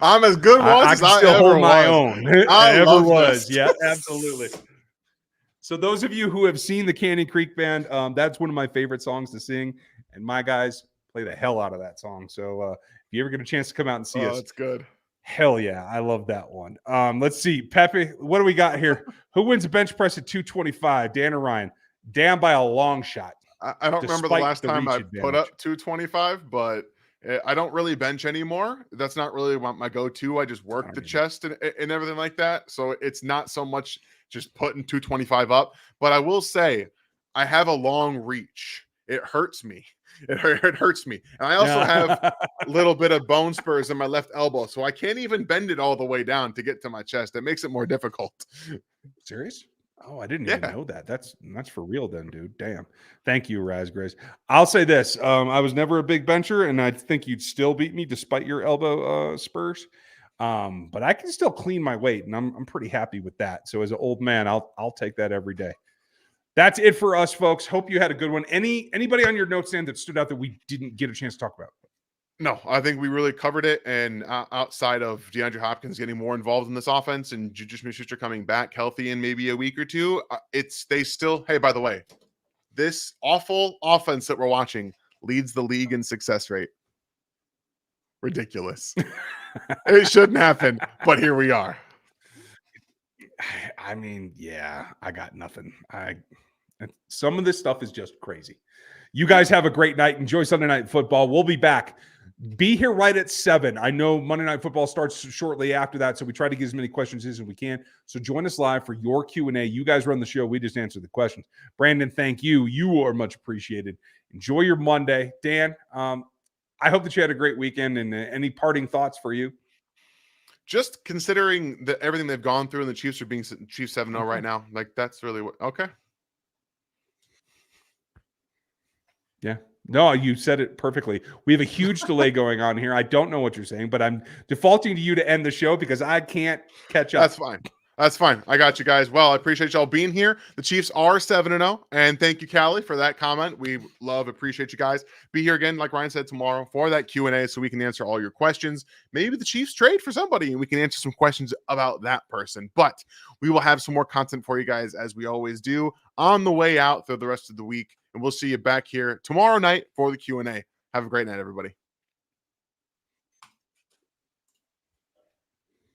I'm as good once I as can I still ever hold my was. own. I Ever love was. this. Yeah, absolutely. So those of you who have seen the Canyon Creek Band, that's one of my favorite songs to sing, and my guys play the hell out of that song. So if you ever get a chance to come out and see Oh, us, that's good. hell yeah, I love that one. Let's see, Pepe, what do we got here? Who wins a bench press at 225? Dan or Ryan? Dan by a long shot. I don't remember the Despite last the time reach I put advantage. up 225, but I don't really bench anymore. That's not really my go-to. I just I work don't the either. chest and everything like that. So it's not so much just putting 225 up. But I will say, I have a long reach. It hurts me. It hurts me. And I also have a little bit of bone spurs in my left elbow. So I can't even bend it all the way down to get to my chest. It makes it more difficult. Serious? Oh, I didn't even Yeah. know that. That's for real then, dude. Damn. Thank you, Raspberries. I'll say this. I was never a big bencher, and I think you'd still beat me despite your elbow spurs. But I can still clean my weight, and I'm pretty happy with that. So as an old man, I'll take that every day. That's it for us, folks. Hope you had a good one. Anybody on your notes stand that stood out that we didn't get a chance to talk about? No, I think we really covered it. And outside of DeAndre Hopkins getting more involved in this offense and Juju Smith-Schuster coming back healthy in maybe a week or two, they still. Hey, by the way, this awful offense that we're watching leads the league in success rate. Ridiculous. It shouldn't happen, but here we are. I mean, yeah, I got nothing. Some of this stuff is just crazy. You guys have a great night. Enjoy Sunday Night Football. We'll be back. Be here right at 7. I know Monday Night Football starts shortly after that, so we try to get as many questions as we can. So join us live for your Q&A. You guys run the show. We just answer the questions. Brandon, thank you. You are much appreciated. Enjoy your Monday. Dan, I hope that you had a great weekend, and any parting thoughts for you? Just considering that everything they've gone through and the Chiefs are being Chiefs 7-0 right now, like that's really what. Okay. Yeah. No, you said it perfectly. We have a huge delay going on here. I don't know what you're saying, but I'm defaulting to you to end the show because I can't catch up. That's fine. That's fine. I got you guys. Well, I appreciate y'all being here. The Chiefs are 7-0, and thank you, Callie, for that comment. We appreciate you guys. Be here again, like Ryan said, tomorrow for that Q&A so we can answer all your questions. Maybe the Chiefs trade for somebody, and we can answer some questions about that person. But we will have some more content for you guys, as we always do, on the way out through the rest of the week, and we'll see you back here tomorrow night for the Q&A. Have a great night, everybody.